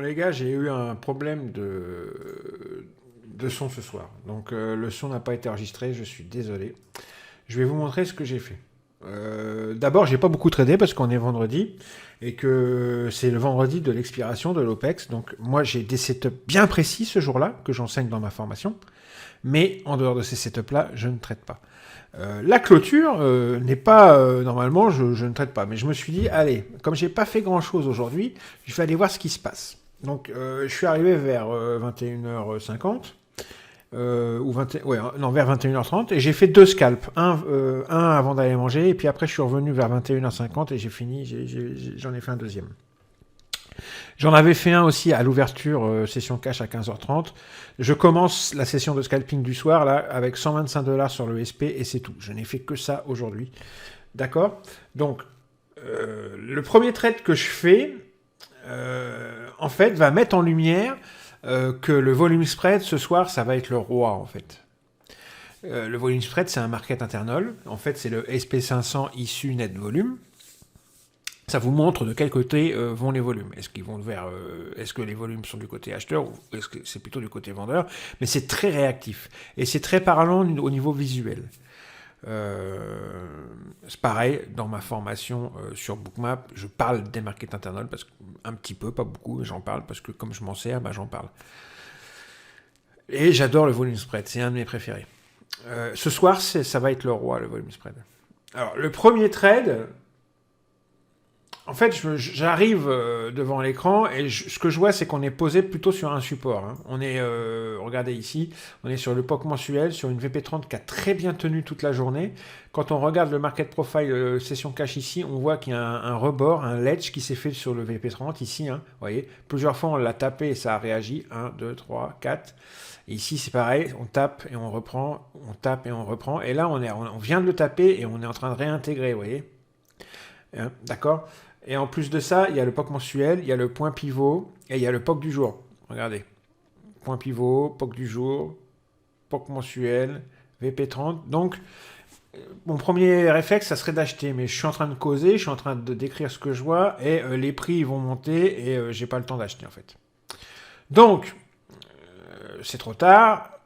les gars, j'ai eu un problème de son ce soir. Donc le son n'a pas été enregistré, je suis désolé. Je vais vous montrer ce que j'ai fait. D'abord, j'ai pas beaucoup tradé parce qu'on est vendredi et que c'est le vendredi de l'expiration de l'OPEX. Donc moi, j'ai des setups bien précis ce jour-là que j'enseigne dans ma formation. Mais en dehors de ces setups-là, je ne traite pas. La clôture n'est pas... normalement, je ne traite pas. Mais je me suis dit, allez, comme j'ai pas fait grand-chose aujourd'hui, je vais aller voir ce qui se passe. Donc, je suis arrivé vers 21h50. Ou 20, ouais, non, vers 21h30. Et j'ai fait 2 scalps. Un avant d'aller manger. Et puis après, je suis revenu vers 21h50 et j'ai fini. J'en ai fait un deuxième. J'en avais fait un aussi à l'ouverture session cash à 15h30. Je commence la session de scalping du soir là avec 125 $ sur le SP et c'est tout. Je n'ai fait que ça aujourd'hui. D'accord. Donc, le premier trade que je fais, en fait, va mettre en lumière que le volume spread ce soir, ça va être le roi en fait. Le volume spread, c'est un market internal. En fait, c'est le SP500 issu net volume. Ça vous montre de quel côté vont les volumes. Est-ce qu'ils vont vers, est-ce que les volumes sont du côté acheteur ou est-ce que c'est plutôt du côté vendeur? Mais c'est très réactif et c'est très parlant au niveau visuel. C'est pareil dans ma formation sur Bookmap, je parle des markets internals parce que un petit peu, pas beaucoup, mais j'en parle parce que comme je m'en sers, bah, j'en parle. Et j'adore le volume spread, c'est un de mes préférés. Ce soir, ça va être le roi, le volume spread. Alors le premier trade. En fait, j'arrive devant l'écran et ce que je vois, c'est qu'on est posé plutôt sur un support. Hein. On est, regardez ici, on est sur le POC mensuel, sur une VP30 qui a très bien tenu toute la journée. Quand on regarde le market profile session cash ici, on voit qu'il y a un rebord, un ledge qui s'est fait sur le VP30 ici. Hein, vous voyez, plusieurs fois on l'a tapé et ça a réagi. 1, 2, 3, 4. Et ici, c'est pareil, on tape et on reprend, on tape et on reprend. Et là, on vient de le taper et on est en train de réintégrer, vous voyez. Hein, d'accord. Et en plus de ça, il y a le POC mensuel, il y a le point pivot et il y a le POC du jour. Regardez. Point pivot, POC du jour, POC mensuel, VP30. Donc, mon premier réflexe, ça serait d'acheter. Mais je suis en train de causer, je suis en train de décrire ce que je vois et les prix vont monter et j'ai pas le temps d'acheter en fait. Donc, c'est trop tard.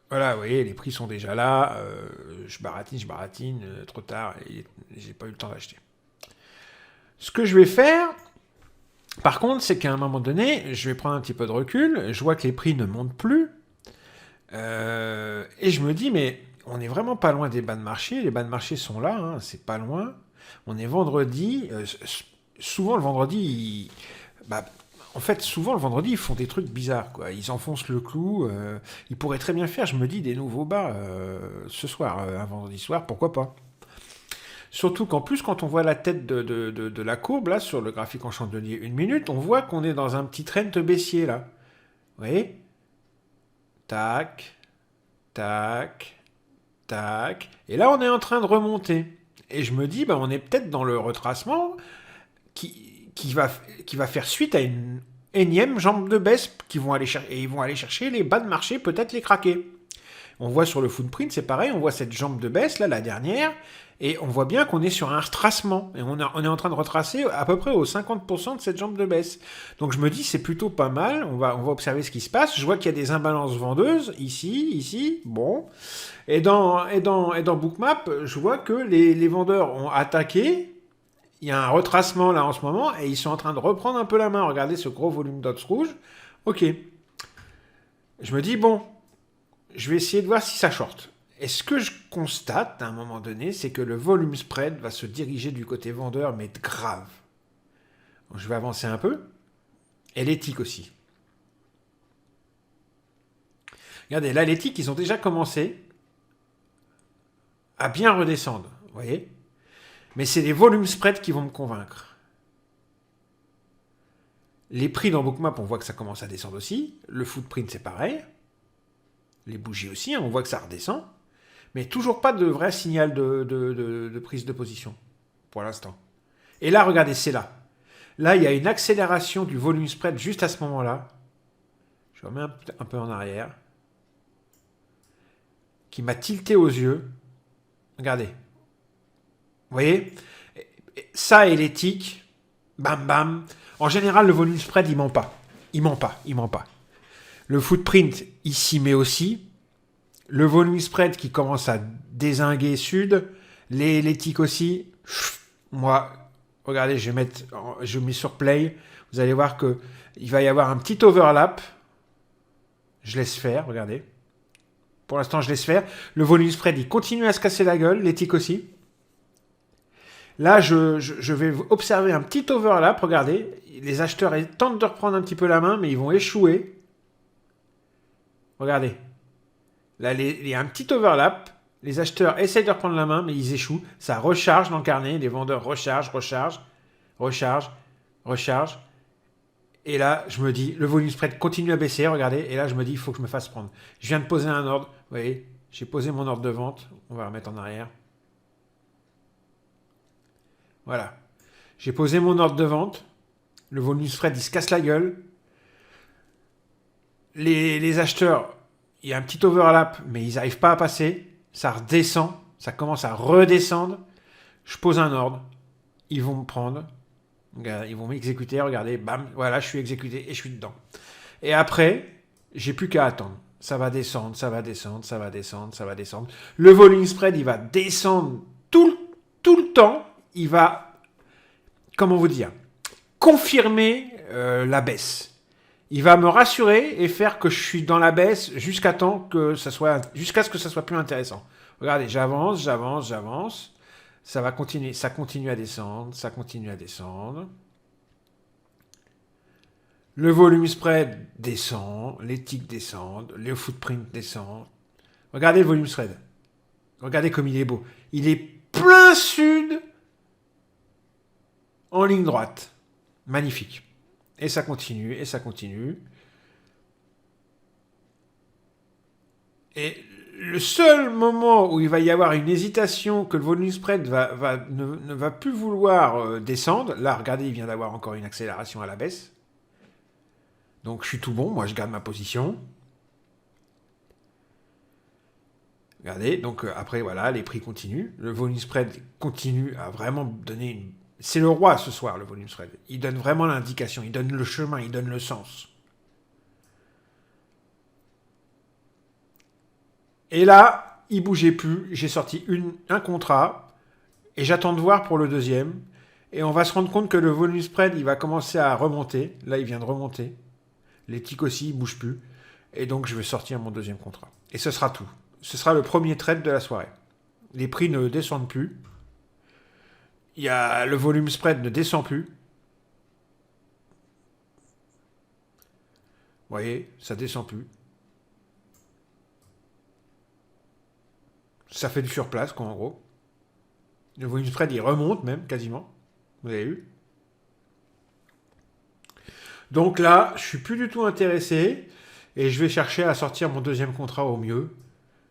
Voilà, vous voyez, les prix sont déjà là. Je baratine, trop tard et j'ai pas eu le temps d'acheter. Ce que je vais faire, par contre, c'est qu'à un moment donné, je vais prendre un petit peu de recul, je vois que les prix ne montent plus, et je me dis, mais on n'est vraiment pas loin des bas de marché, les bas de marché sont là, hein, c'est pas loin, on est vendredi, souvent le vendredi, souvent le vendredi, ils font des trucs bizarres, quoi. Ils enfoncent le clou, ils pourraient très bien faire, je me dis, des nouveaux bas ce soir, un vendredi soir, pourquoi pas. Surtout qu'en plus, quand on voit la tête de la courbe, là, sur le graphique en chandelier 1 minute, on voit qu'on est dans un petit trend baissier, là. Vous voyez? Tac, tac, tac. Et là, on est en train de remonter. Et je me dis, on est peut-être dans le retracement qui va faire suite à une énième jambe de baisse et ils vont aller chercher les bas de marché, peut-être les craquer. On voit sur le footprint, c'est pareil, on voit cette jambe de baisse, là, la dernière, et on voit bien qu'on est sur un retracement. Et on est en train de retracer à peu près aux 50% de cette jambe de baisse. Donc je me dis, c'est plutôt pas mal, on va observer ce qui se passe. Je vois qu'il y a des imbalances vendeuses, ici, bon. Et dans Bookmap, je vois que les vendeurs ont attaqué. Il y a un retracement là en ce moment, et ils sont en train de reprendre un peu la main. Regardez ce gros volume d'odds rouge. Ok. Je me dis, bon, je vais essayer de voir si ça short. Et ce que je constate à un moment donné, c'est que le volume spread va se diriger du côté vendeur, mais grave. Donc, je vais avancer un peu. Et les ticks aussi. Regardez, là, les ticks, ils ont déjà commencé à bien redescendre. Vous voyez? Mais c'est les volumes spread qui vont me convaincre. Les prix dans Bookmap, on voit que ça commence à descendre aussi. Le footprint, c'est pareil. Les bougies aussi, hein, on voit que ça redescend. Mais toujours pas de vrai signal de prise de position, pour l'instant. Et là, regardez, c'est là. Là, il y a une accélération du volume spread juste à ce moment-là. Je remets un peu en arrière. Qui m'a tilté aux yeux. Regardez. Vous voyez? Ça et les ticks. Bam, bam. En général, le volume spread, il ment pas. il ment pas, il ment pas. Le footprint, il s'y met aussi. Le volume spread qui commence à dézinguer sud. Les ticks aussi. Moi, regardez, je mets sur play. Vous allez voir que il va y avoir un petit overlap. Je laisse faire, regardez. Pour l'instant, je laisse faire. Le volume spread, il continue à se casser la gueule. Les ticks aussi. Là, je vais observer un petit overlap. Regardez, les acheteurs tentent de reprendre un petit peu la main, mais ils vont échouer. Regardez. Là, il y a un petit overlap. Les acheteurs essayent de reprendre la main, mais ils échouent. Ça recharge dans le carnet. Les vendeurs rechargent. Et là, je me dis, le volume spread continue à baisser. Regardez. Et là, je me dis, il faut que je me fasse prendre. Je viens de poser un ordre. Vous voyez, j'ai posé mon ordre de vente. On va remettre en arrière. Voilà. J'ai posé mon ordre de vente. Le volume spread, il se casse la gueule. Les acheteurs, il y a un petit overlap, mais ils n'arrivent pas à passer. Ça redescend. Ça commence à redescendre. Je pose un ordre. Ils vont me prendre. Ils vont m'exécuter. Regardez, bam, voilà, je suis exécuté et je suis dedans. Et après, j'ai plus qu'à attendre. Ça va descendre, ça va descendre, ça va descendre, ça va descendre. Le volume spread, il va descendre tout le temps. Il va, comment vous dire, confirmer la baisse. Il va me rassurer et faire que je suis dans la baisse jusqu'à ce que ça soit plus intéressant. Regardez, j'avance. Ça va continuer, ça continue à descendre. Le volume spread descend, les ticks descendent, le footprint descend. Regardez le volume spread. Regardez comme il est beau. Il est plein sud en ligne droite. Magnifique. Et ça continue. Et le seul moment où il va y avoir une hésitation, que le volume spread ne va plus vouloir descendre, là, regardez, il vient d'avoir encore une accélération à la baisse. Donc, je suis tout bon. Moi, je garde ma position. Regardez. Donc, après, voilà, les prix continuent. Le volume spread continue à vraiment donner une... C'est le roi ce soir, le volume spread. Il donne vraiment l'indication. Il donne le chemin. Il donne le sens. Et là, il bougeait plus. J'ai sorti un contrat. Et j'attends de voir pour le deuxième. Et on va se rendre compte que le volume spread, il va commencer à remonter. Là, il vient de remonter. Les ticks aussi, ils ne bougent plus. Et donc, je vais sortir mon deuxième contrat. Et ce sera tout. Ce sera le premier trade de la soirée. Les prix ne descendent plus. Le volume spread ne descend plus. Vous voyez, ça ne descend plus. Ça fait du surplace, quoi, en gros. Le volume spread, il remonte même, quasiment. Vous avez vu ? Donc là, je suis plus du tout intéressé et je vais chercher à sortir mon deuxième contrat au mieux.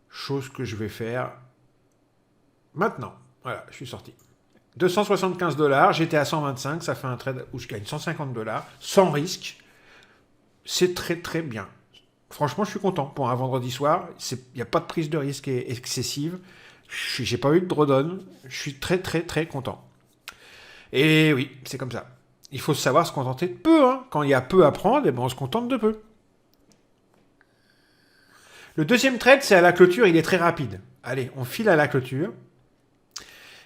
Chose que je vais faire maintenant. Voilà, je suis sorti. 275 $, j'étais à 125, ça fait un trade où je gagne 150 $, sans risque. C'est très très bien. Franchement, je suis content. Pour un vendredi soir, il n'y a pas de prise de risque excessive. J'ai pas eu de drawdown. Je suis très très très content. Et oui, c'est comme ça. Il faut savoir se contenter de peu. Hein. Quand il y a peu à prendre, on se contente de peu. Le deuxième trade, c'est à la clôture. Il est très rapide. Allez, on file à la clôture.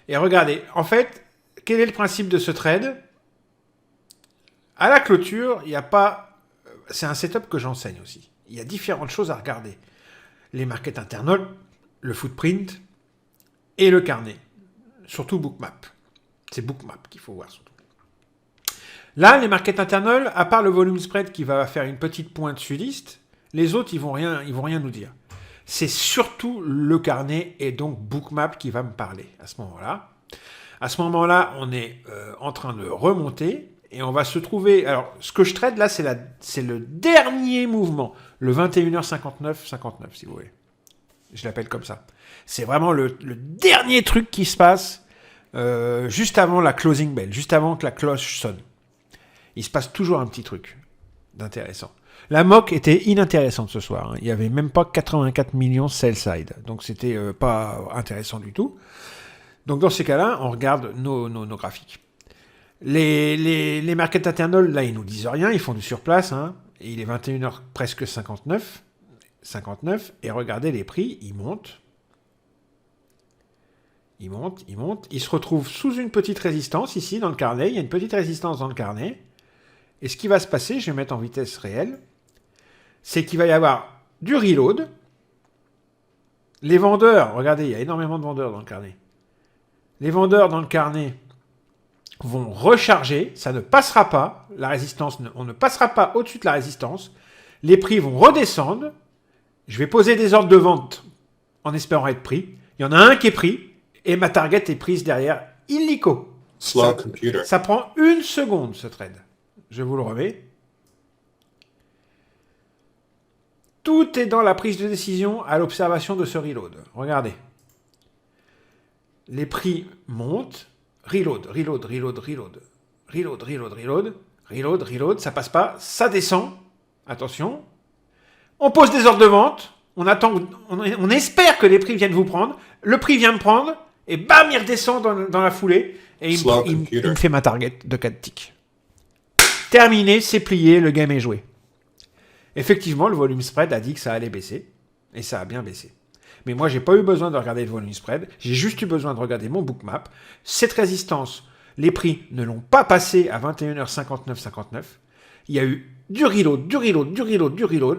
Et regardez, en fait, quel est le principe de ce trade ? À la clôture, il n'y a pas... C'est un setup que j'enseigne aussi. Il y a différentes choses à regarder. Les market internals, le footprint et le carnet. Surtout Bookmap. C'est Bookmap qu'il faut voir surtout. Là, les market internals, à part le volume spread qui va faire une petite pointe sudiste, les autres, ils vont rien nous dire. C'est surtout le carnet et donc Bookmap qui va me parler à ce moment-là. À ce moment-là, on est en train de remonter et on va se trouver... Alors, ce que je trade là, c'est le dernier mouvement, le 21h59, si vous voulez. Je l'appelle comme ça. C'est vraiment le dernier truc qui se passe juste avant la closing bell, juste avant que la cloche sonne. Il se passe toujours un petit truc d'intéressant. La mock était inintéressante ce soir. Hein. Il n'y avait même pas 84 millions sell side. Donc, c'était pas intéressant du tout. Donc, dans ces cas-là, on regarde nos graphiques. Les market internals, là, ils nous disent rien. Ils font du surplace. Hein. Et il est 21h presque 59. Et regardez les prix, ils montent. Ils montent. Ils se retrouvent sous une petite résistance ici dans le carnet. Il y a une petite résistance dans le carnet. Et ce qui va se passer, je vais mettre en vitesse réelle, c'est qu'il va y avoir du reload. Les vendeurs, regardez, il y a énormément de vendeurs dans le carnet. Les vendeurs dans le carnet vont recharger, ça ne passera pas, la résistance, on ne passera pas au-dessus de la résistance. Les prix vont redescendre. Je vais poser des ordres de vente en espérant être pris. Il y en a un qui est pris et ma target est prise derrière illico. Ça prend 1 seconde ce trade. Je vous le remets. Tout est dans la prise de décision à l'observation de ce reload. Regardez. Les prix montent. Reload. Reload. Ça passe pas. Ça descend. Attention. On pose des ordres de vente. On attend. On espère que les prix viennent vous prendre. Le prix vient me prendre. Et bam, il redescend dans la foulée. Et il me fait ma target de 4 ticks. Terminé, c'est plié, le game est joué. Effectivement, le volume spread a dit que ça allait baisser. Et ça a bien baissé. Mais moi, j'ai pas eu besoin de regarder le volume spread. J'ai juste eu besoin de regarder mon bookmap. Cette résistance, les prix ne l'ont pas passé à 21h59. Il y a eu du reload.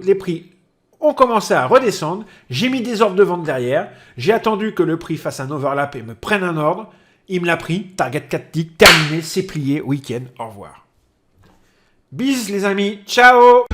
Les prix ont commencé à redescendre. J'ai mis des ordres de vente derrière. J'ai attendu que le prix fasse un overlap et me prenne un ordre. Il me l'a pris. Target 4 ticks. Terminé. C'est plié. Week-end. Au revoir. Bis les amis. Ciao.